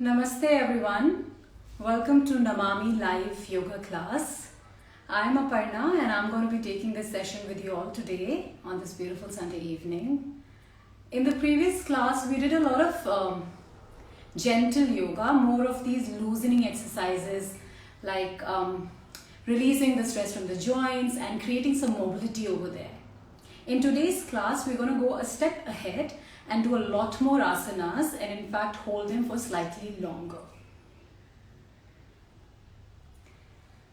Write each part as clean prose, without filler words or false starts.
Namaste everyone. Welcome to Namami Live Yoga class. I'm Aparna and I'm going to be taking this session with you all today on this beautiful Sunday evening. In the previous class, we did a lot of gentle yoga, more of these loosening exercises like releasing the stress from the joints and creating some mobility over there. In today's class, we're going to go a step ahead and do a lot more asanas and in fact hold them for slightly longer.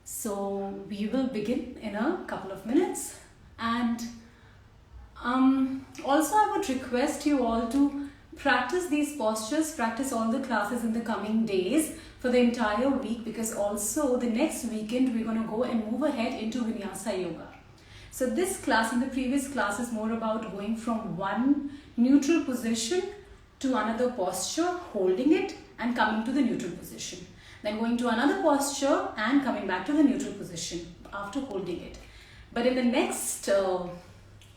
So we will begin in a couple of minutes, and also I would request you all to practice these postures, practice all the classes in the coming days for the entire week, because also the next weekend we're going to go and move ahead into Vinyasa Yoga. So this class and the previous class is more about going from one neutral position to another posture, holding it and coming to the neutral position. Then going to another posture and coming back to the neutral position after holding it. But in the next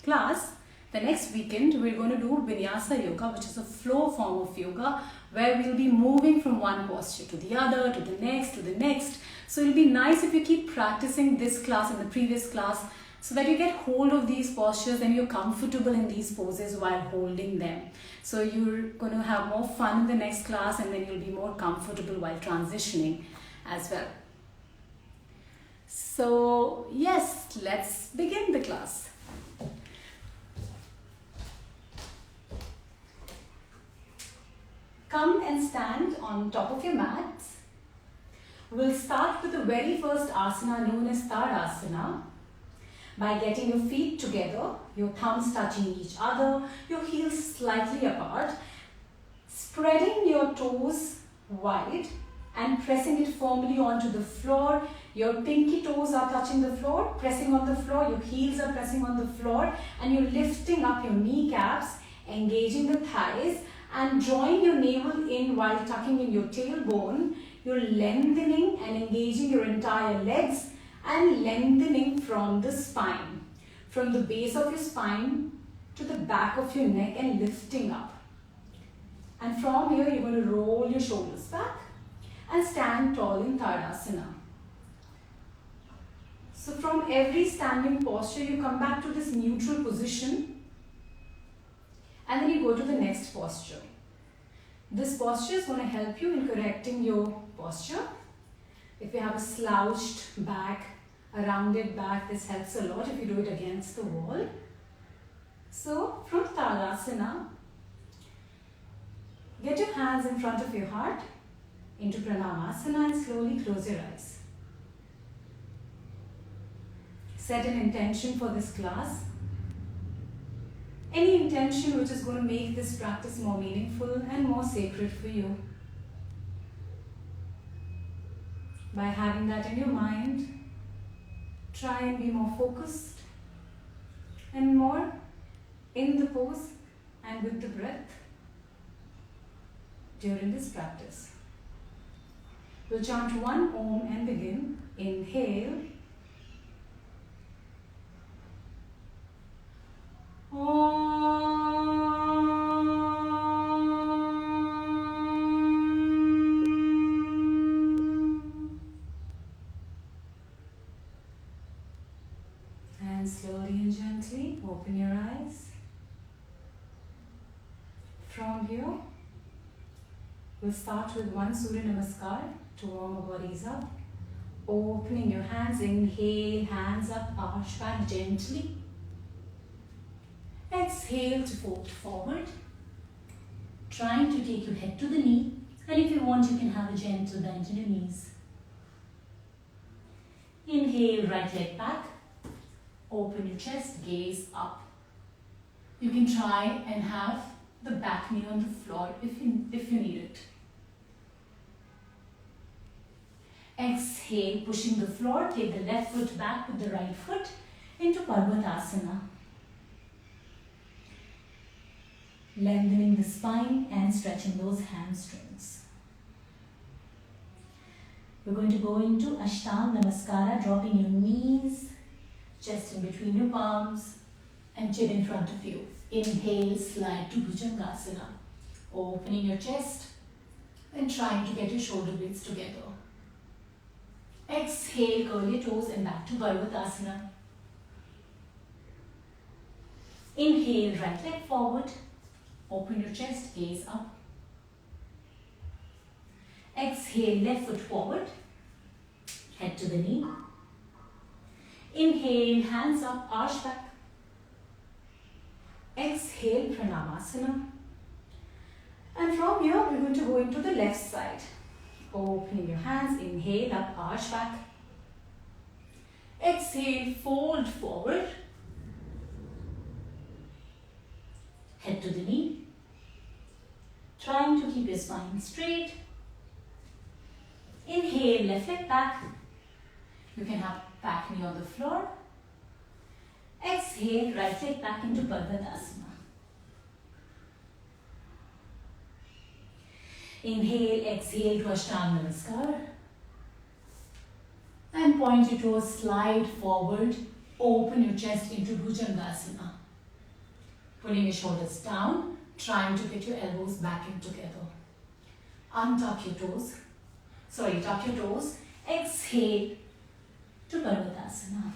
class, the next weekend, we're going to do Vinyasa Yoga, which is a flow form of yoga where we'll be moving from one posture to the other, to the next, to the next. So it'll be nice if you keep practicing this class and the previous class, so that you get hold of these postures and you're comfortable in these poses while holding them. So you're going to have more fun in the next class, and then you'll be more comfortable while transitioning as well. So yes, let's begin the class. Come and stand on top of your mats. We'll start with the very first asana known as Tadasana. By getting your feet together, your thumbs touching each other, your heels slightly apart, spreading your toes wide and pressing it firmly onto the floor. Your pinky toes are touching the floor, pressing on the floor, your heels are pressing on the floor, and you're lifting up your kneecaps, engaging the thighs and drawing your navel in while tucking in your tailbone. You're lengthening and engaging your entire legs and lengthening from the spine, from the base of your spine to the back of your neck and lifting up. And from here, you're going to roll your shoulders back and stand tall in Tadasana. So from every standing posture, you come back to this neutral position and then you go to the next posture. This posture is going to help you in correcting your posture. If you have a slouched back, a rounded back, this helps a lot if you do it against the wall. So from Tadasana, get your hands in front of your heart into Pranamasana and slowly close your eyes. Set an intention for this class. Any intention which is going to make this practice more meaningful and more sacred for you. By having that in your mind, try and be more focused and more in the pose and with the breath during this practice. We'll chant one Om and begin. Inhale. Om. Slowly and gently open your eyes. From here, we'll start with one Surya Namaskar to warm our bodies up. Opening your hands, inhale, hands up, arch back gently. Exhale to fold forward. Trying to take your head to the knee, and if you want, you can have a gentle bend in your knees. Inhale, right leg back. Open your chest, gaze up. You can try and have the back knee on the floor if you need it. Exhale, pushing the floor, take the left foot back with the right foot into Parvatasana. Lengthening the spine and stretching those hamstrings. We're going to go into Ashtanga Namaskara, dropping your knees, chest in between your palms and chin in front of you. Inhale, slide to Bhujangasana. Opening your chest, And trying to get your shoulder blades together. Exhale, curl your toes and back to Bhujangasana. Inhale, right leg forward. Open your chest, gaze up. Exhale, left foot forward. Head to the knee. Inhale, hands up, arch back. Exhale, Pranamasana. And from here, we're going to go into the left side. Opening your hands, inhale, up, arch back. Exhale, fold forward. Head to the knee. Trying to keep your spine straight. Inhale, left leg back. You can have back knee on the floor. Exhale, right leg back into Tadasana. Inhale, exhale to Ashtanga Namaskar. And point your toes, slide forward. Open your chest into Bhujangasana. Pulling your shoulders down, trying to get your elbows back in together. Untuck your toes. Tuck your toes. Exhale to Tadasana.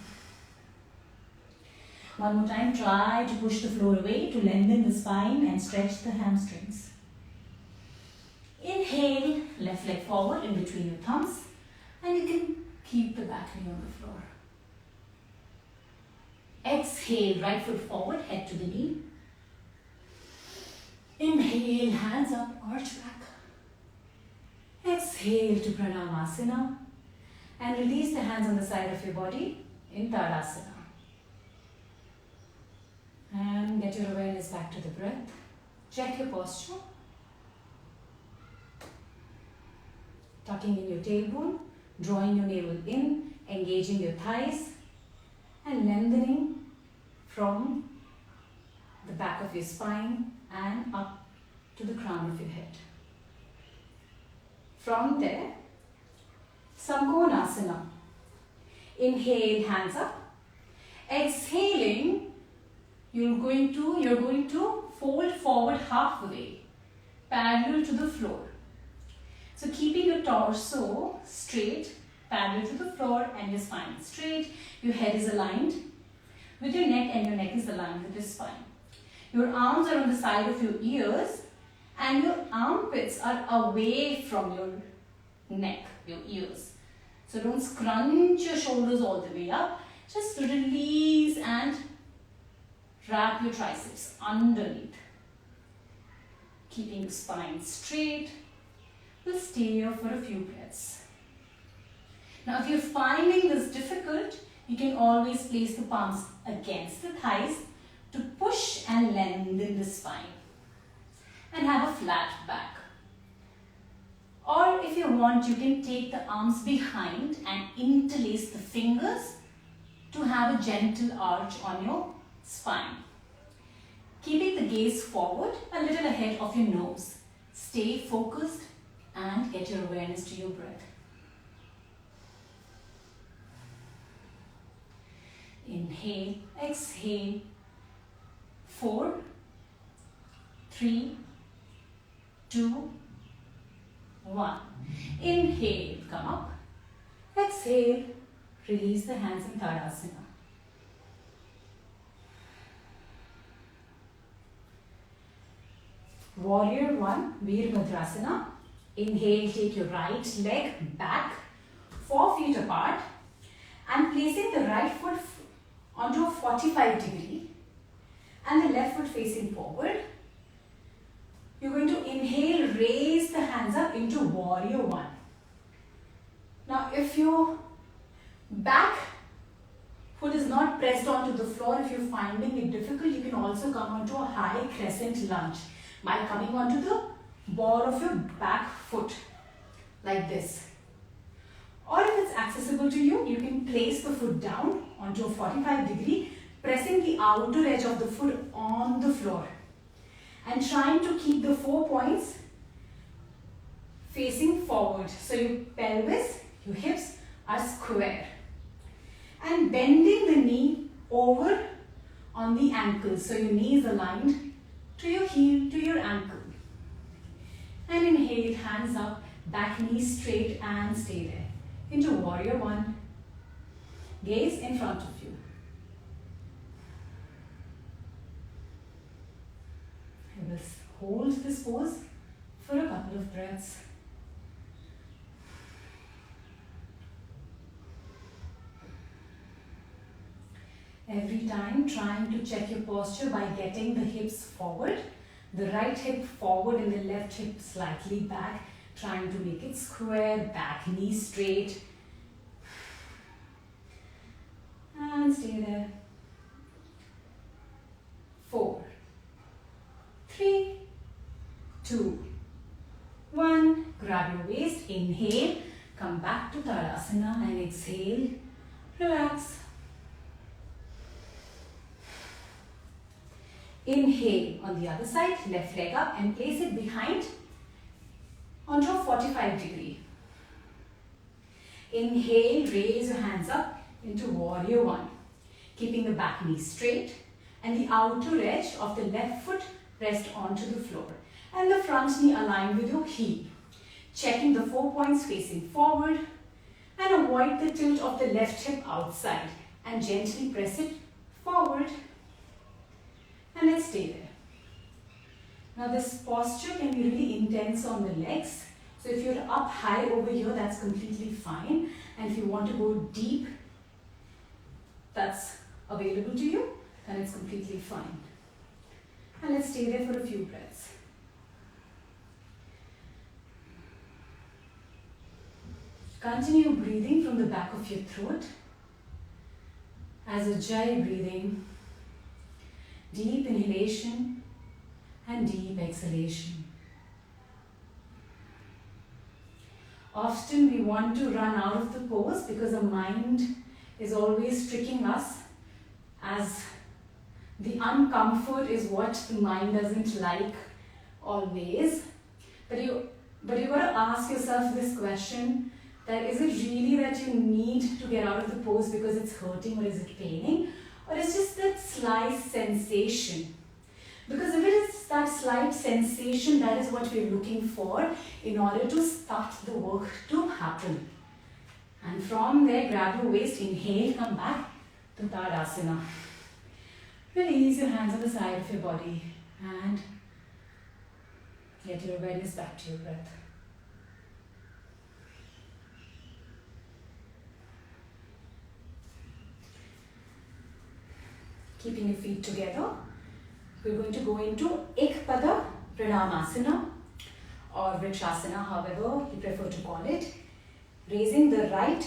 One more time, try to push the floor away to lengthen the spine and stretch the hamstrings. Inhale, left leg forward in between your thumbs, and you can keep the back knee on the floor. Exhale, right foot forward, head to the knee. Inhale, hands up, arch back. Exhale to Pranamasana, and release the hands on the side of your body in Tadasana. And get your awareness back to the breath. Check your posture. Tucking in your tailbone, drawing your navel in, engaging your thighs, and lengthening from the back of your spine and up to the crown of your head. From there, Shalabhasana. Inhale, hands up. Exhaling, you're going to fold forward halfway, parallel to the floor. So keeping your torso straight, parallel to the floor, and your spine straight. Your head is aligned with your neck, and your neck is aligned with your spine. Your arms are on the side of your ears, and your armpits are away from your neck, your ears. So don't scrunch your shoulders all the way up. Just release and wrap your triceps underneath. Keeping your spine straight. We'll stay here for a few breaths. Now, if you're finding this difficult, you can always place the palms against the thighs to push and lengthen the spine and have a flat back. Or if you want, you can take the arms behind and interlace the fingers to have a gentle arch on your spine. Keeping the gaze forward, a little ahead of your nose. Stay focused and get your awareness to your breath. Inhale, exhale. 4, 3, 2, 1. Inhale, come up. Exhale, release the hands in Tadasana. Warrior 1, Veer Madrasana. Inhale, take your right leg back, 4 feet apart, and placing the right foot onto a 45 degree and the left foot facing forward. You're going to inhale, raise the hands up into Warrior 1. Now, if your back foot is not pressed onto the floor, if you're finding it difficult, you can also come onto a high crescent lunge by coming onto the ball of your back foot like this. Or if it's accessible to you, you can place the foot down onto a 45 degree, pressing the outer edge of the foot on the floor and trying to keep the 4 points facing forward. So your pelvis, your hips are square. And bending the knee over on the ankle. So your knee is aligned to your heel, to your ankle. And inhale, hands up, back knees straight and stay there. Into warrior one. Gaze in front of you. You will hold this pose for a couple of breaths. Every time trying to check your posture by getting the hips forward. The right hip forward and the left hip slightly back. Trying to make it square, back knee straight. And stay there. 4, 3, 2, 1. Grab your waist, inhale, come back to Tadasana and exhale, relax. Inhale on the other side, left leg up and place it behind onto a 45 degree. Inhale, raise your hands up into warrior one. Keeping the back knee straight and the outer edge of the left foot rest onto the floor. And the front knee aligned with your heel. Checking the 4 points facing forward and avoid the tilt of the left hip outside and gently press it forward. And let's stay there. Now this posture can be really intense on the legs. So if you're up high over here, that's completely fine. And if you want to go deep, that's available to you, then it's completely fine. And let's stay there for a few breaths. Continue breathing from the back of your throat as a Jai breathing. Deep inhalation and deep exhalation. Often we want to run out of the pose because the mind is always tricking us, as the uncomfort is what the mind doesn't like always. But you got to ask yourself this question, that is it really that you need to get out of the pose because it's hurting or is it paining? Or it's just that slight sensation. Because if it is that slight sensation, that is what we're looking for in order to start the work to happen. And from there, grab your waist, inhale, come back to Tadasana. Release your hands on the side of your body and get your awareness back to your breath. Keeping your feet together, we're going to go into Pada Pranamasana or Vrikshasana, however you prefer to call it. Raising the right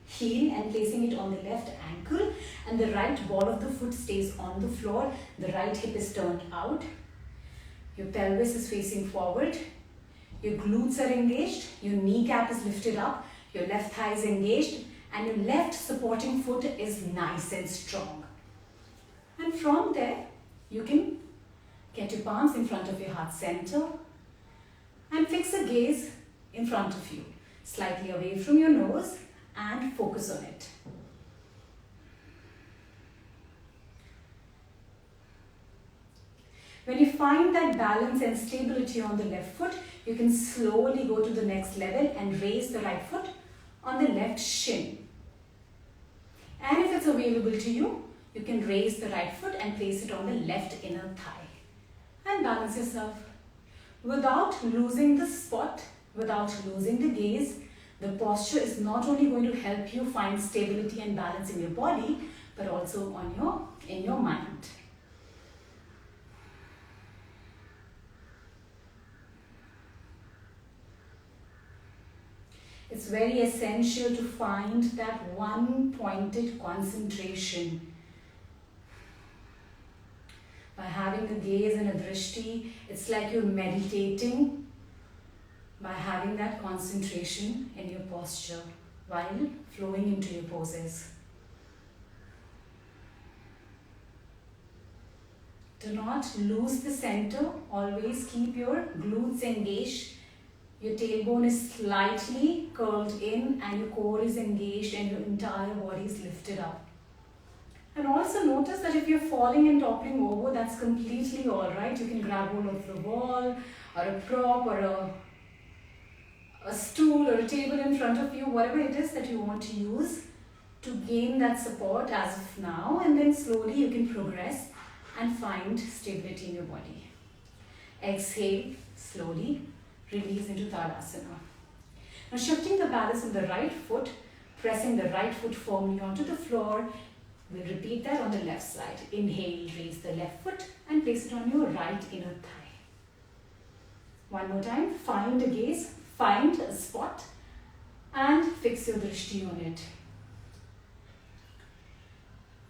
heel and placing it on the left ankle, and the right ball of the foot stays on the floor. The right hip is turned out. Your pelvis is facing forward. Your glutes are engaged. Your kneecap is lifted up. Your left thigh is engaged. And your left supporting foot is nice and strong. And from there, you can get your palms in front of your heart center and fix a gaze in front of you, slightly away from your nose, and focus on it. When you find that balance and stability on the left foot, you can slowly go to the next level and raise the right foot on the left shin. And if it's available to you, you can raise the right foot and place it on the left inner thigh. And balance yourself. Without losing the spot, without losing the gaze, the posture is not only going to help you find stability and balance in your body, but also in your mind. It's very essential to find that one pointed concentration. By having the gaze and a drishti, it's like you're meditating by having that concentration in your posture while flowing into your poses. Do not lose the center. Always keep your glutes engaged. Your tailbone is slightly curled in and your core is engaged and your entire body is lifted up. And also notice that if you're falling and toppling over, that's completely alright. You can grab hold of the wall or a prop or a a stool or a table in front of you, whatever it is that you want to use to gain that support as of now, and then slowly you can progress and find stability in your body. Exhale, slowly release into Tadasana. Now shifting the balance of the right foot, pressing the right foot firmly onto the floor. We'll repeat that on the left side. Inhale, raise the left foot and place it on your right inner thigh. One more time, find a gaze, find a spot and fix your drishti on it.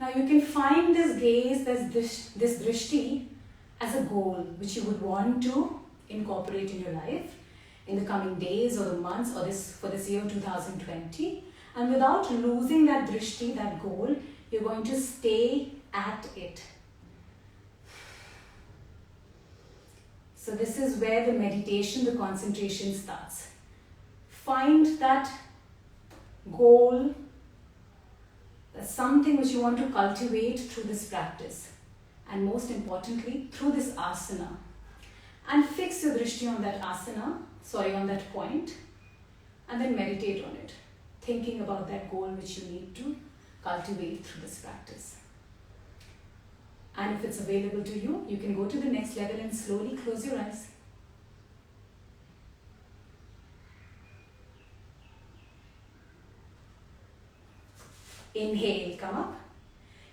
Now you can find this gaze, this drishti as a goal which you would want to incorporate in your life in the coming days or the months or for this year 2020. And without losing that drishti, that goal, you're going to stay at it. So this is where the meditation, the concentration starts. Find that goal, that's something which you want to cultivate through this practice. And most importantly, through this asana. And fix your drishti on that asana, on that point. And then meditate on it, thinking about that goal which you need to cultivate through this practice. And if it's available to you, you can go to the next level and slowly close your eyes. Inhale, come up.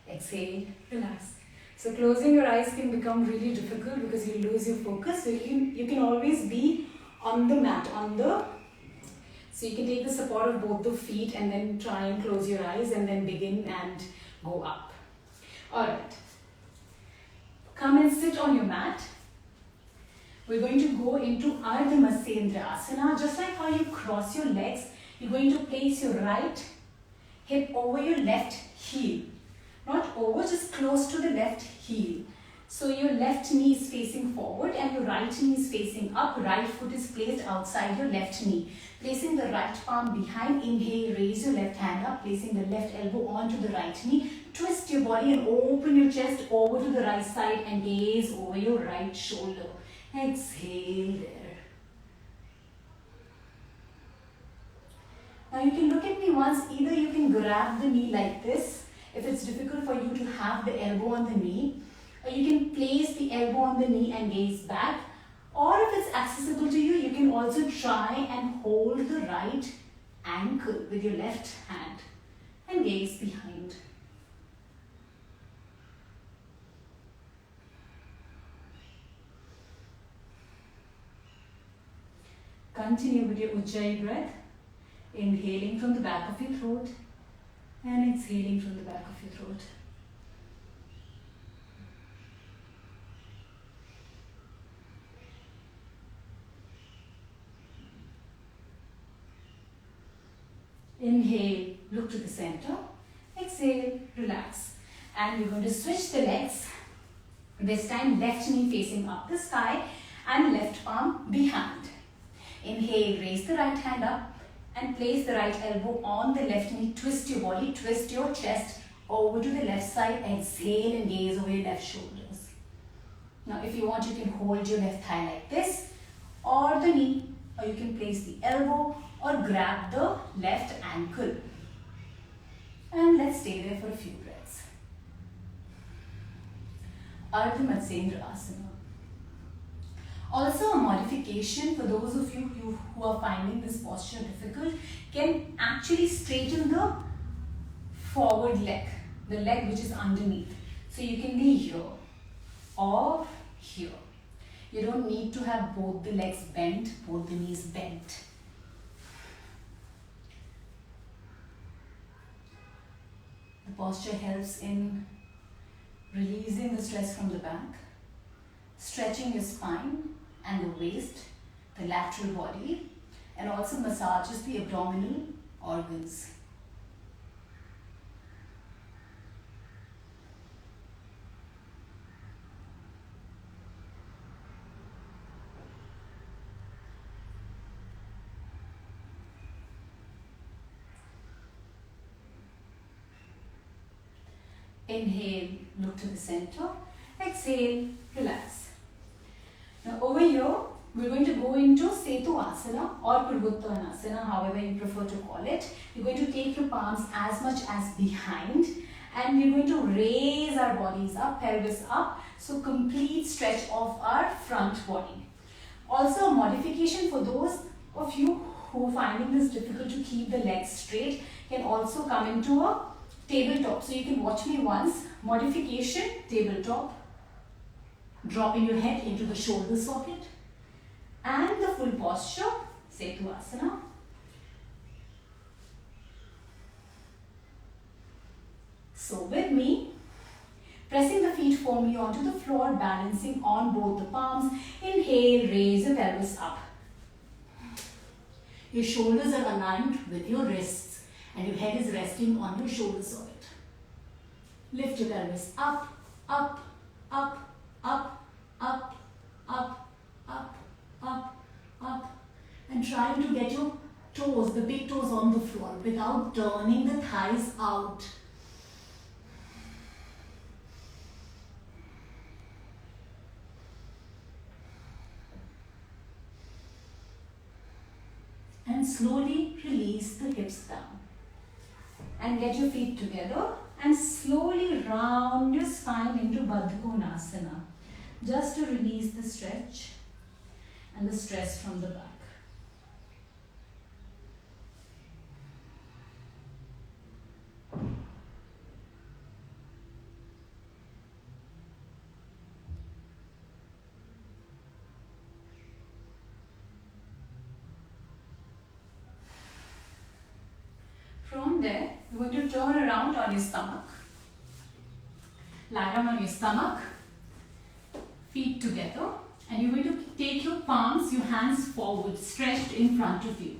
Exhale, relax. So closing your eyes can become really difficult because you lose your focus. So you can always be on the mat, so you can take the support of both the feet and then try and close your eyes and then begin and go up. Alright. Come and sit on your mat. We're going to go into Asana. Just like how you cross your legs, you're going to place your right hip over your left heel. Not over, just close to the left heel. So your left knee is facing forward and your right knee is facing up. Right foot is placed outside your left knee. Placing the right palm behind. Inhale, raise your left hand up. Placing the left elbow onto the right knee. Twist your body and open your chest over to the right side and gaze over your right shoulder. Exhale there. Now you can look at me once. Either you can grab the knee like this, if it's difficult for you to have the elbow on the knee, or you can place the elbow on the knee and gaze back, or if it's accessible to you, you can also try and hold the right ankle with your left hand and gaze behind. Continue with your Ujjayi breath, inhaling from the back of your throat and exhaling from the back of your throat. Inhale, look to the center. Exhale, relax. And we're going to switch the legs. This time left knee facing up the sky and left palm behind. Inhale, raise the right hand up and place the right elbow on the left knee. Twist your body, twist your chest over to the left side. Exhale and gaze over your left shoulders. Now if you want, you can hold your left thigh like this or the knee, or you can place the elbow or grab the left ankle. And let's stay there for a few breaths. Asana. Also a modification for those of you who are finding this posture difficult, can actually straighten the forward leg, the leg which is underneath. So you can be here or here. You don't need to have both the legs bent, both the knees bent. The posture helps in releasing the stress from the back, stretching your spine and the waist, the lateral body, and also massages the abdominal organs. Inhale, look to the center. Exhale, relax. Now over here, we're going to go into Asana or Purvottanasana, however you prefer to call it. You're going to take your palms as much as behind, and we're going to raise our bodies up, pelvis up. So complete stretch of our front body. Also a modification for those of you who are finding this difficult to keep the legs straight can also come into a tabletop. So you can watch me once. Modification, tabletop. Dropping your head into the shoulder socket. And the full posture, Asana. So with me, pressing the feet firmly onto the floor, balancing on both the palms. Inhale, raise the pelvis up. Your shoulders are aligned with your wrists and your head is resting on your shoulder socket. Lift your pelvis up, up, up, up, up, up, up, up, up. And trying to get your toes, the big toes on the floor without turning the thighs out. And slowly release the hips down. And get your feet together and slowly round your spine into Baddha Konasana. Just to release the stretch and the stress from the back. From there, you're going to turn around on your stomach. Lie down on your stomach, feet together, and you're going to take your palms, your hands forward, stretched in front of you.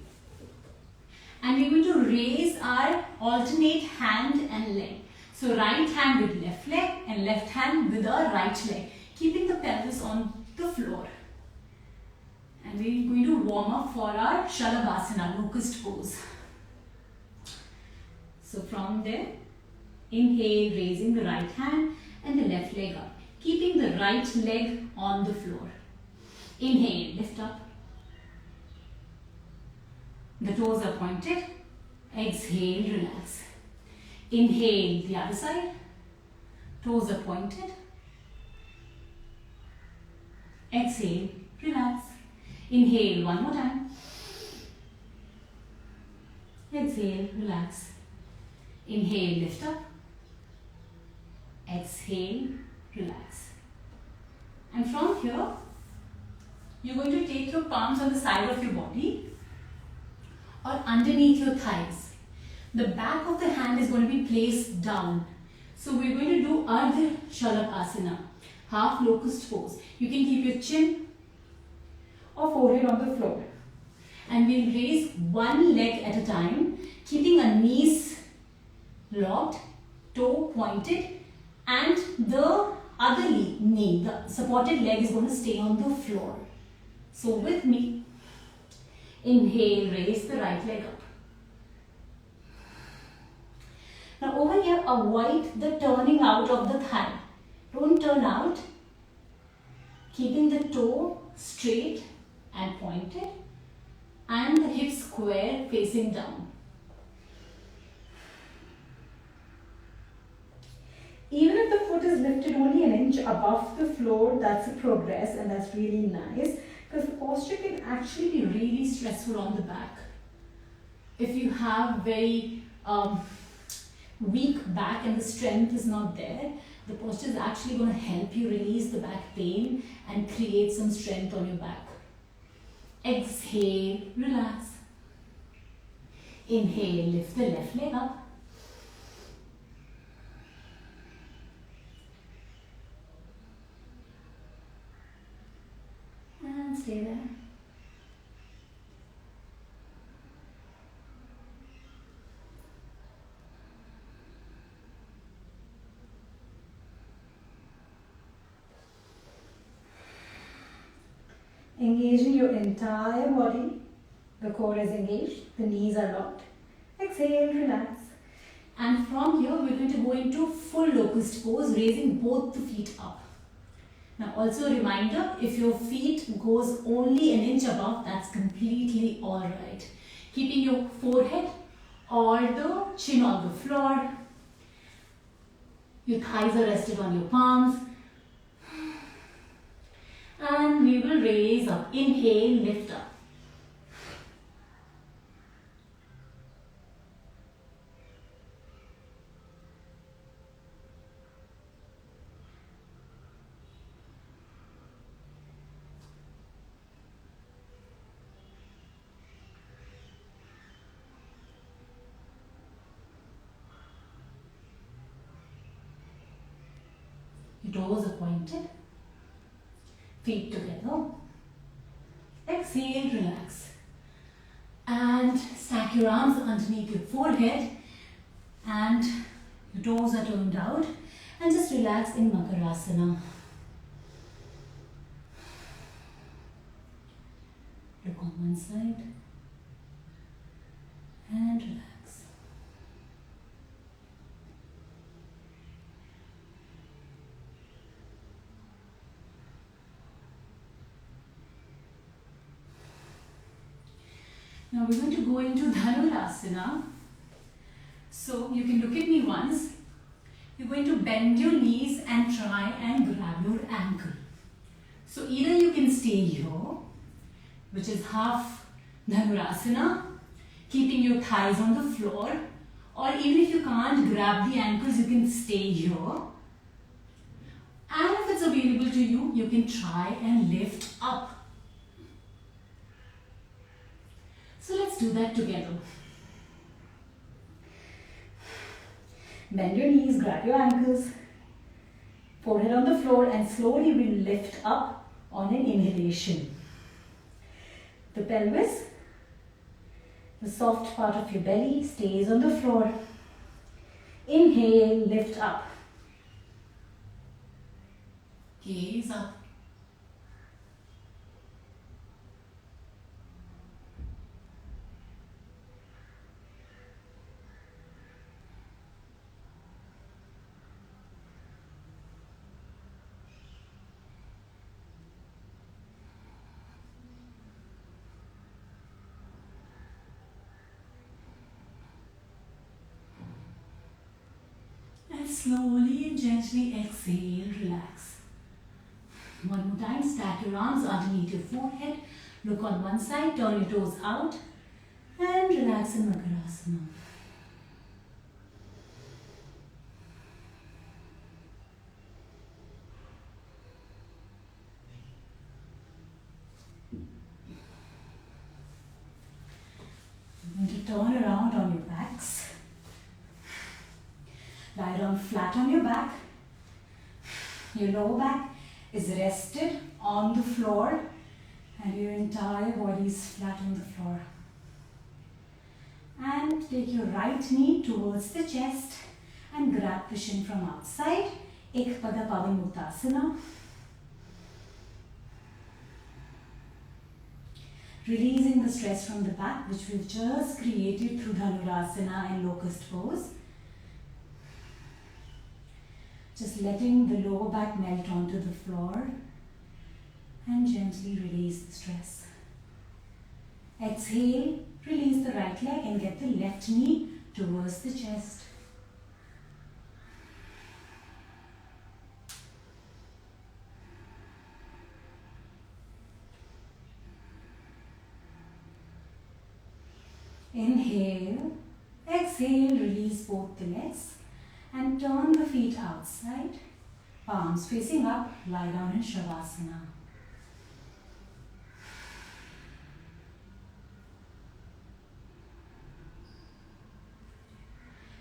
And we're going to raise our alternate hand and leg. So right hand with left leg and left hand with our right leg, keeping the pelvis on the floor. And we're going to warm up for our Shalabhasana, Locust pose. So from there, inhale, raising the right hand and the left leg up, keeping the right leg on the floor. Inhale, lift up. The toes are pointed. Exhale, relax. Inhale, the other side. Toes are pointed. Exhale, relax. Inhale, one more time. Exhale, relax. Inhale, lift up. Exhale, relax. And from here, you're going to take your palms on the side of your body or underneath your thighs. The back of the hand is going to be placed down. So we're going to do Ardha Shalabhasana, half locust pose. You can keep your chin or forehead on the floor. And we'll raise one leg at a time, keeping our knees locked, toe pointed, and the other knee, the supported leg, is going to stay on the floor. So with me, inhale, raise the right leg up. Now over here, avoid the turning out of the thigh. Don't turn out. Keeping the toe straight and pointed and the hips square facing down. Even if the foot is lifted only an inch above the floor, that's a progress and that's really nice, because the posture can actually be really stressful on the back. If you have very weak back and the strength is not there, the posture is actually going to help you release the back pain and create some strength on your back. Exhale, relax. Inhale, lift the left leg up. And stay there. Engaging your entire body. The core is engaged, the knees are locked. Exhale, relax. And from here, we're going to go into full locust pose, raising both the feet up. Now also a reminder, if your feet goes only an inch above, that's completely alright. Keeping your forehead or the chin on the floor. Your thighs are rested on your palms. And we will raise up. Inhale, lift up. Your toes are pointed. Feet together. Exhale, relax. And stack your arms underneath your forehead and your toes are turned out. And just relax in Madrasana. Look on one side and relax. Now we're going to go into Dhanurasana. So you can look at me once. You're going to bend your knees and try and grab your ankle. So either you can stay here, which is half Dhanurasana, keeping your thighs on the floor, or even if you can't grab the ankles, you can stay here. And if it's available to you, you can try and lift up. So let's do that together. Bend your knees, grab your ankles, forehead on the floor, and slowly we'll lift up on an inhalation. The pelvis, the soft part of your belly stays on the floor. Inhale, lift up. Gaze up. Slowly and gently exhale, relax. One more time, stack your arms underneath your forehead. Look on one side, turn your toes out and relax in Madrasana. You're going to turn around on your backs. Lie down flat on your back. Your lower back is rested on the floor and your entire body is flat on the floor. And take your right knee towards the chest and grab the shin from outside. Ek Pada Pranamasana. Releasing the stress from the back, which we've just created through Dhanurasana and Locust pose. Just letting the lower back melt onto the floor and gently release the stress. Exhale, release the right leg and get the left knee towards the chest. Inhale, exhale, release both the legs. And turn the feet outside, palms facing up, lie down in Shalabhasana.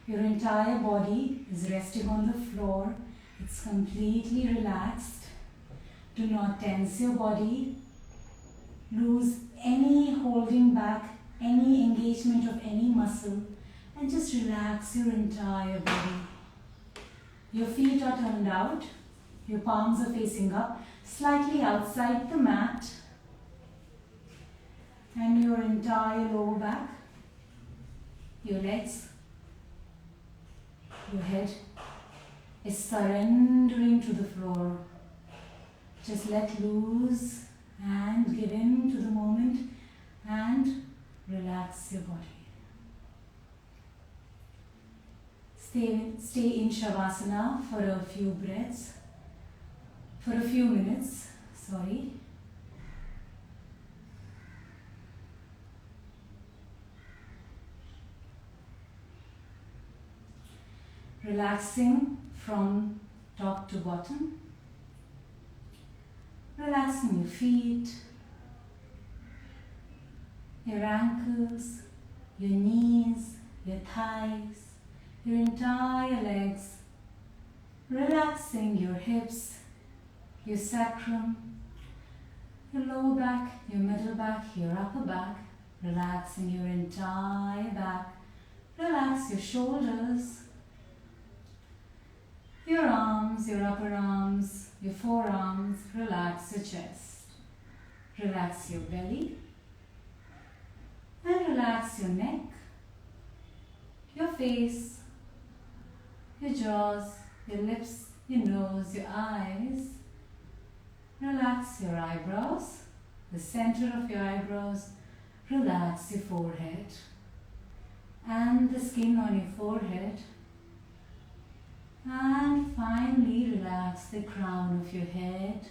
Your entire body is resting on the floor. It's completely relaxed. Do not tense your body. Lose any holding back, any engagement of any muscle, and just relax your entire body. Your feet are turned out, your palms are facing up, slightly outside the mat, and your entire lower back, your legs, your head is surrendering to the floor. Just let loose and give in to the moment and relax your body. Stay in Shavasana for a few breaths, for a few minutes, sorry. Relaxing from top to bottom. Relaxing your feet, your ankles, your knees, your thighs, your entire legs. Relaxing your hips, your sacrum, your lower back, your middle back, your upper back. Relaxing your entire back. Relax your shoulders, your arms, your upper arms, your forearms. Relax your chest. Relax your belly. And relax your neck, your face, your jaws, your lips, your nose, your eyes. Relax your eyebrows, the center of your eyebrows. Relax your forehead and the skin on your forehead. And finally relax the crown of your head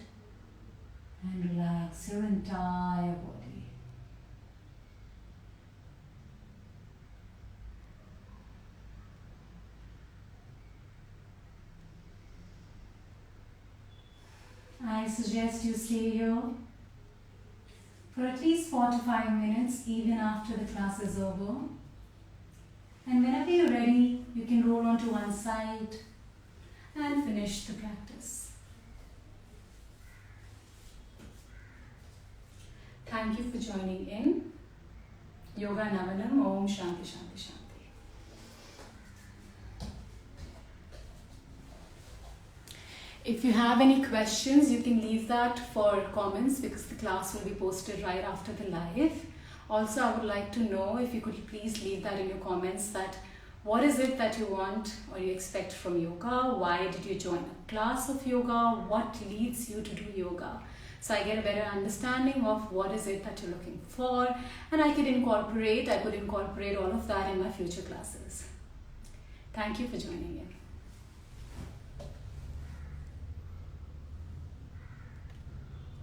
and relax your entire body. I suggest you stay here for at least 4 to 5 minutes even after the class is over. And whenever you're ready, you can roll onto one side and finish the practice. Thank you for joining in. Yoga Namanam. Om Shanti Shanti Shanti. If you have any questions, you can leave that for comments because the class will be posted right after the live. Also, I would like to know if you could please leave that in your comments that what is it that you want or you expect from yoga? Why did you join a class of yoga? What leads you to do yoga? So I get a better understanding of what is it that you're looking for, and I could incorporate all of that in my future classes. Thank you for joining in.